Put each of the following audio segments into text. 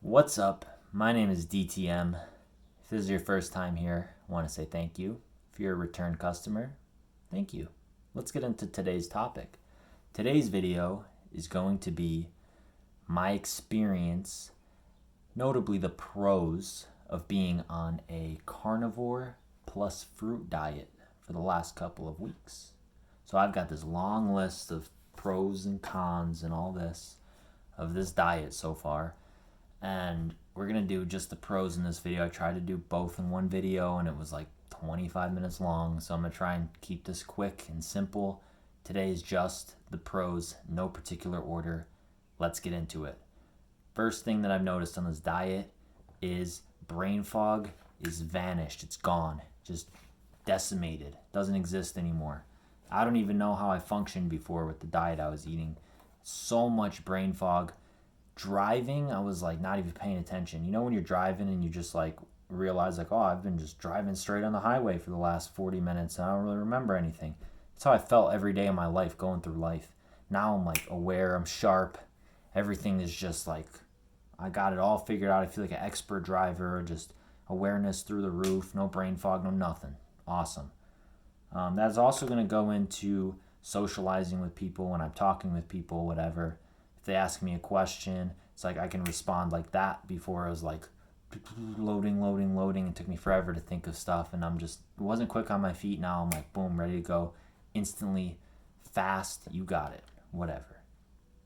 What's up? My name is DTM. If this is your first time here, I want to say thank you. If you're a return customer, thank you. Let's get into today's topic. Today's video is going to be my experience, notably the pros of being on a carnivore plus fruit diet for the last couple of weeks. So I've got this long list of pros and cons and all this of this diet so far. And we're going to do just the pros in this video. I tried to do both in one video and it was like 25 minutes long. So I'm going to try and keep this quick and simple. Today is just the pros, no particular order. Let's get into it. First thing that I've noticed on this diet is brain fog is vanished. It's gone. Just decimated. Doesn't exist anymore. I don't even know how I functioned before with the diet I was eating. So much brain fog. Driving, I was like not even paying attention. You know when you're driving and you just like realize like, oh, I've been just driving straight on the highway for the last 40 minutes and I don't really remember anything. That's how I felt every day of my life going through life. Now I'm like aware, I'm sharp. Everything is just like, I got it all figured out. I feel like an expert driver, just awareness through the roof, no brain fog, no nothing. Awesome. That's also going to go into socializing with people when I'm talking with people, whatever. If they ask me a question, it's like I can respond like that. Before I was like loading. It took me forever to think of stuff and wasn't quick on my feet. Now I'm like, boom, ready to go. Instantly, fast, you got it. Whatever.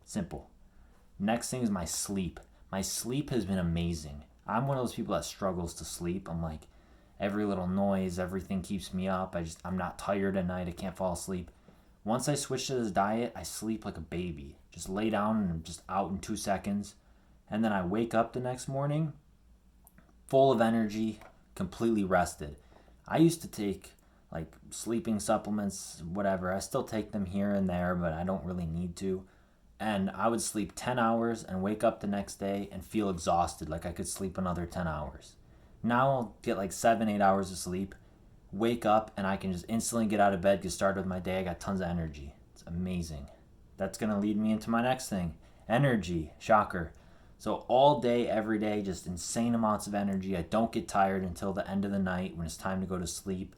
Simple. Next thing is my sleep. My sleep has been amazing. I'm one of those people that struggles to sleep. I'm like, every little noise, everything keeps me up. I'm not tired at night. I can't fall asleep. Once I switch to this diet, I sleep like a baby. Just lay down and I'm just out in 2 seconds. And then I wake up the next morning full of energy, completely rested. I used to take like sleeping supplements, whatever. I still take them here and there, but I don't really need to. And I would sleep 10 hours and wake up the next day and feel exhausted, like I could sleep another 10 hours. Now I'll get like 7-8 hours of sleep, wake up, and I can just instantly get out of bed, get started with my day. I got tons of energy. It's amazing. That's going to lead me into my next thing. Energy. Shocker. So all day, every day, just insane amounts of energy. I don't get tired until the end of the night when it's time to go to sleep.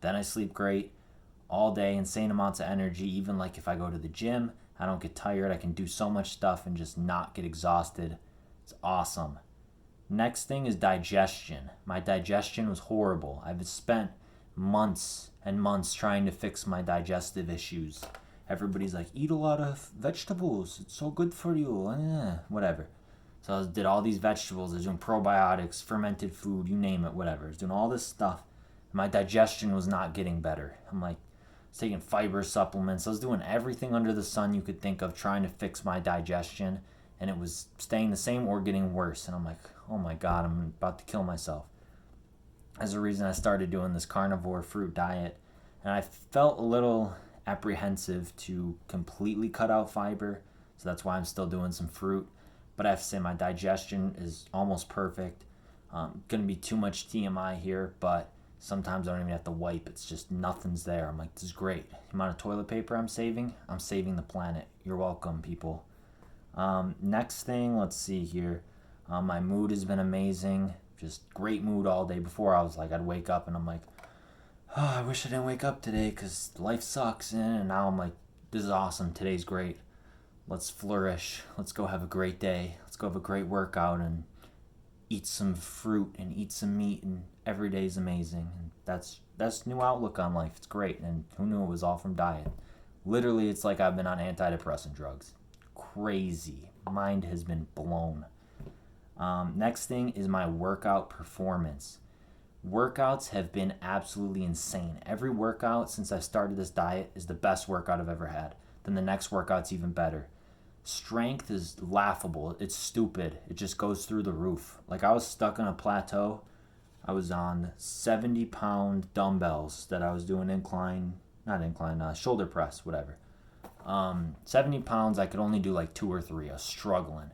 Then I sleep great. All day, insane amounts of energy. Even like if I go to the gym, I don't get tired. I can do so much stuff and just not get exhausted. It's awesome. Next thing is digestion. My digestion was horrible. I've spent months and months trying to fix my digestive issues. Everybody's like, eat a lot of vegetables. It's so good for you. Whatever. So I did all these vegetables. I was doing probiotics, fermented food, you name it, whatever. I was doing all this stuff. My digestion was not getting better. I'm like, I was taking fiber supplements. I was doing everything under the sun you could think of trying to fix my digestion. And it was staying the same or getting worse. And I'm like, oh my God, I'm about to kill myself. As a reason I started doing this carnivore fruit diet. And I felt a little apprehensive to completely cut out fiber. So that's why I'm still doing some fruit. But I have to say my digestion is almost perfect. Going to be too much TMI here, but sometimes I don't even have to wipe. It's just nothing's there. I'm like, this is great. The amount of toilet paper I'm saving the planet. You're welcome, people. Next thing, let's see here. My mood has been amazing. Just great mood all day. Before I was like, I'd wake up and I'm like, oh, I wish I didn't wake up today because life sucks. And now I'm like, this is awesome. Today's great. Let's flourish. Let's go have a great day. Let's go have a great workout and eat some fruit and eat some meat. And every day is amazing. And that's new outlook on life. It's great. And who knew it was all from diet? Literally, it's like I've been on antidepressant drugs. Crazy. Mind has been blown. Next thing is my workout performance. Workouts have been absolutely insane. Every workout since I started this diet is the best workout I've ever had. Then the next workout's even better. Strength is laughable. It's stupid. It just goes through the roof. Like I was stuck on a plateau. I was on 70-pound dumbbells that I was doing shoulder press, whatever. 70 pounds, I could only do like 2 or 3. I was struggling.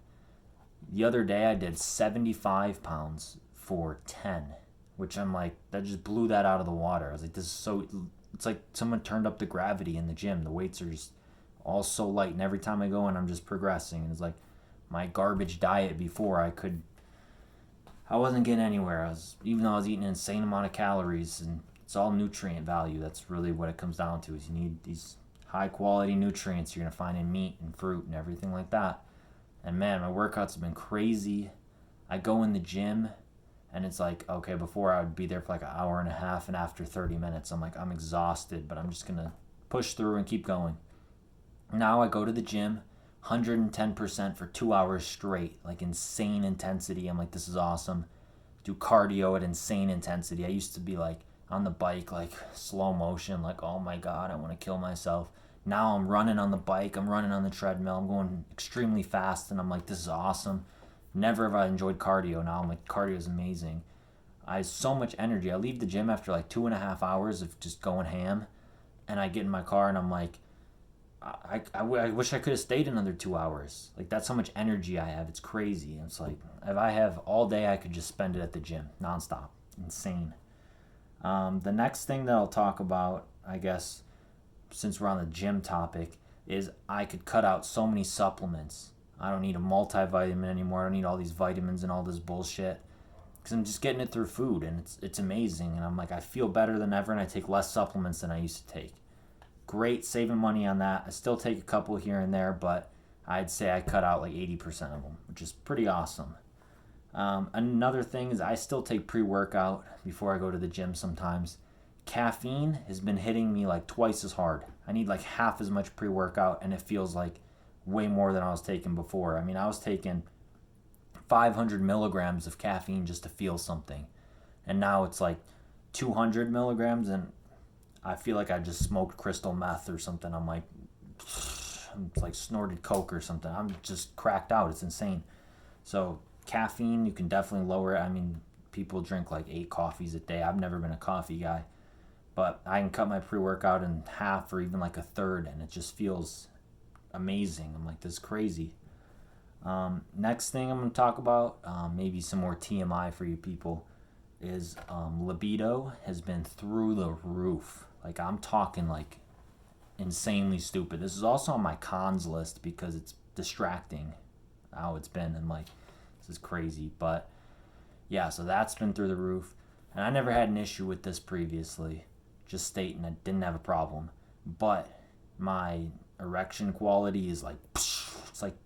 The other day I did 75 pounds for 10, which I'm like, that just blew that out of the water. I was like, it's like someone turned up the gravity in the gym. The weights are just all so light, and every time I go in, I'm just progressing. And it's like my garbage diet before, I could I wasn't getting anywhere. Even though I was eating an insane amount of calories, and it's all nutrient value. That's really what it comes down to. Is you need these high quality nutrients you're gonna find in meat and fruit and everything like that. And man, my workouts have been crazy. I go in the gym, and it's like, okay, before I would be there for like an hour and a half, and after 30 minutes, I'm like, I'm exhausted, but I'm just gonna push through and keep going. Now I go to the gym, 110% for 2 hours straight, like insane intensity. I'm like, this is awesome. Do cardio at insane intensity. I used to be like on the bike, like slow motion, like, oh my God, I want to kill myself. Now I'm running on the bike, I'm running on the treadmill, I'm going extremely fast, and I'm like, this is awesome. Never have I enjoyed cardio. Now I'm like, cardio is amazing. I have so much energy. I leave the gym after like 2.5 hours of just going ham, and I get in my car and I'm like, I wish I could have stayed another 2 hours. Like, that's how much energy I have. It's crazy. It's like, if I have all day, I could just spend it at the gym, nonstop. Insane. The next thing that I'll talk about, I guess, since we're on the gym topic, is I could cut out so many supplements. I don't need a multivitamin anymore. I don't need all these vitamins and all this bullshit, because I'm just getting it through food, and it's amazing. And I'm like, I feel better than ever, and I take less supplements than I used to take. Great, saving money on that. I still take a couple here and there, but I'd say I cut out like 80% of them, which is pretty awesome. Another thing is I still take pre-workout before I go to the gym sometimes. Caffeine has been hitting me like twice as hard. I need like half as much pre-workout, and it feels like way more than I was taking before. I mean, I was taking 500 milligrams of caffeine just to feel something, and now it's like 200 milligrams, and I feel like I just smoked crystal meth or something. I'm like, it's like snorted coke or something. I'm just cracked out. It's insane. So caffeine, you can definitely lower it. I mean, people drink like 8 coffees a day. I've never been a coffee guy, but I can cut my pre-workout in half or even like a third, and it just feels amazing. I'm like, this is crazy. Next thing I'm going to talk about, maybe some more TMI for you people, is libido has been through the roof. Like, I'm talking like insanely stupid. This is also on my cons list because it's distracting how it's been. I'm like, this is crazy. But yeah, so that's been through the roof. And I never had an issue with this previously. Just stating I didn't have a problem. But my erection quality is like, it's like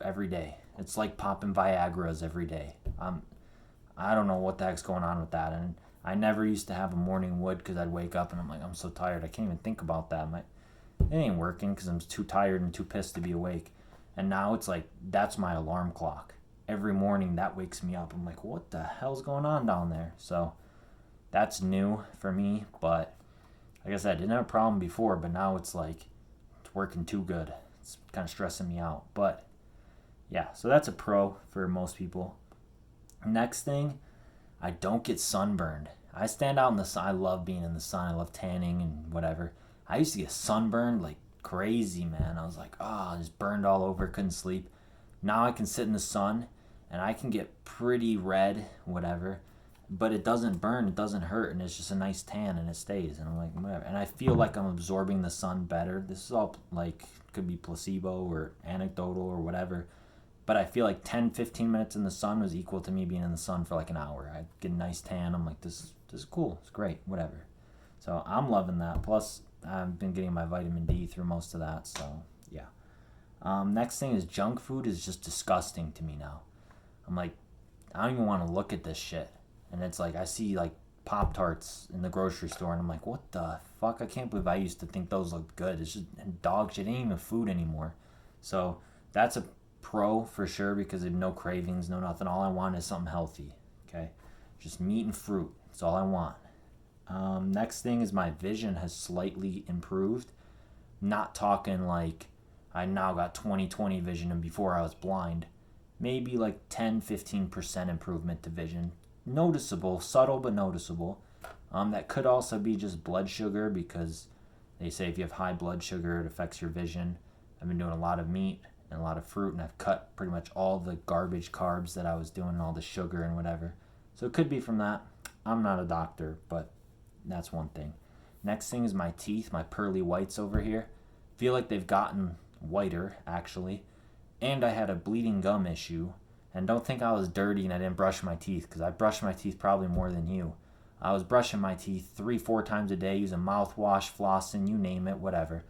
every day. It's like popping Viagra's every day. I don't know what the heck's going on with that. And I never used to have a morning wood because I'd wake up and I'm like, I'm so tired. I can't even think about that. It ain't working because I'm too tired and too pissed to be awake. And now it's like, that's my alarm clock. Every morning that wakes me up. I'm like, what the hell's going on down there? So that's new for me. But like I said, I didn't have a problem before, but now it's like, it's working too good. It's kind of stressing me out. But yeah, so that's a pro for most people. Next thing, I don't get sunburned. I stand out in the sun. I love being in the sun. I love tanning and whatever. I used to get sunburned like crazy, man. I was like, just burned all over, couldn't sleep. Now I can sit in the sun and I can get pretty red, whatever, but it doesn't burn, it doesn't hurt, and it's just a nice tan and it stays. And I'm like, whatever. And I feel like I'm absorbing the sun better. This is all like, could be placebo or anecdotal or whatever. But I feel like 10, 15 minutes in the sun was equal to me being in the sun for like an hour. I get a nice tan. I'm like, this is cool. It's great. Whatever. So I'm loving that. Plus, I've been getting my vitamin D through most of that. So, yeah. Next thing is junk food is just disgusting to me now. I'm like, I don't even want to look at this shit. And it's like, I see like Pop-Tarts in the grocery store, and I'm like, what the fuck? I can't believe I used to think those looked good. It's just dog shit. It ain't even food anymore. So that's a pro for sure, because I have no cravings, no nothing. All I want is something healthy. Okay, just meat and fruit. That's all I want. Next thing is my vision has slightly improved. Not talking like I now got 20/20 vision and before I was blind. Maybe like 10-15% improvement to vision. Noticeable, subtle but noticeable. That could also be just blood sugar, because they say if you have high blood sugar, it affects your vision. I've been doing a lot of meat and a lot of fruit, and I've cut pretty much all the garbage carbs that I was doing and all the sugar and whatever. So it could be from that. I'm not a doctor, but that's one thing. Next thing is my teeth, my pearly whites over here. Feel like they've gotten whiter, actually. And I had a bleeding gum issue, And don't think I was dirty and I didn't brush my teeth, because I brushed my teeth probably more than you. I was brushing my teeth 3-4 times a day, using mouthwash, flossing, you name it, whatever.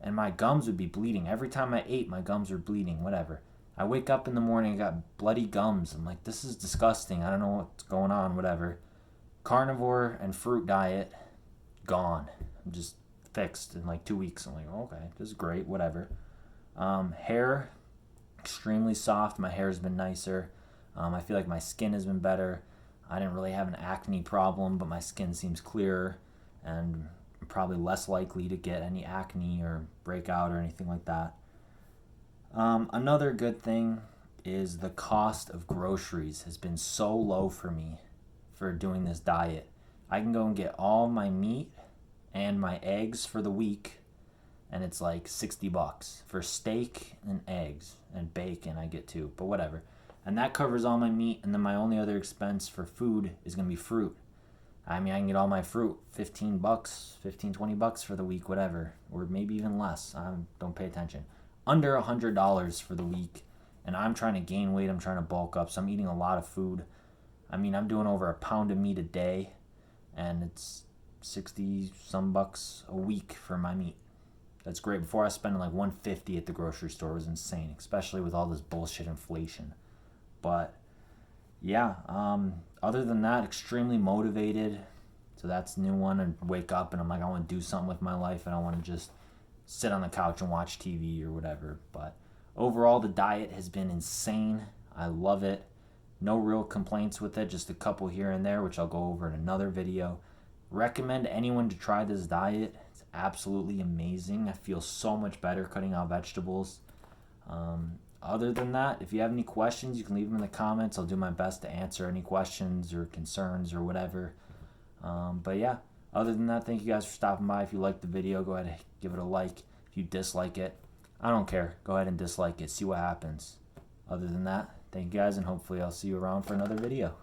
And my gums would be bleeding. Every time I ate, my gums were bleeding, whatever. I wake up in the morning, I got bloody gums. I'm like, this is disgusting. I don't know what's going on, whatever. Carnivore and fruit diet, gone. I'm just fixed in like 2 weeks. I'm like, okay, this is great, whatever. Hair, extremely soft. My hair's been nicer. I feel like my skin has been better. I didn't really have an acne problem, but my skin seems clearer, and I'm probably less likely to get any acne or breakout or anything like that. Another good thing is the cost of groceries has been so low for me for doing this diet. I can go and get all my meat and my eggs for the week, and it's like $60 for steak and eggs and bacon. I get too, but whatever. And that covers all my meat, and then my only other expense for food is going to be fruit. I mean, I can get all my fruit, $15, $20 for the week, whatever, or maybe even less. I don't pay attention. Under $100 for the week, and I'm trying to gain weight, I'm trying to bulk up, so I'm eating a lot of food. I mean, I'm doing over a pound of meat a day, and it's 60 some bucks a week for my meat. That's great. Before I was spending like $150 at the grocery store. It was insane, especially with all this bullshit inflation. But yeah, other than that, extremely motivated. So that's a new one. And wake up and I'm like, I want to do something with my life. I don't want to just sit on the couch and watch TV or whatever. But overall, the diet has been insane. I love it. No real complaints with it, just a couple here and there, which I'll go over in another video. Recommend anyone to try this diet. It's absolutely amazing. I feel so much better cutting out vegetables. Other than that, if you have any questions, you can leave them in the comments. I'll do my best to answer any questions or concerns or whatever. But yeah, other than that, thank you guys for stopping by. If you liked the video, go ahead and give it a like. If you dislike it, I don't care. Go ahead and dislike it. See what happens. Other than that, thank you guys, and hopefully I'll see you around for another video.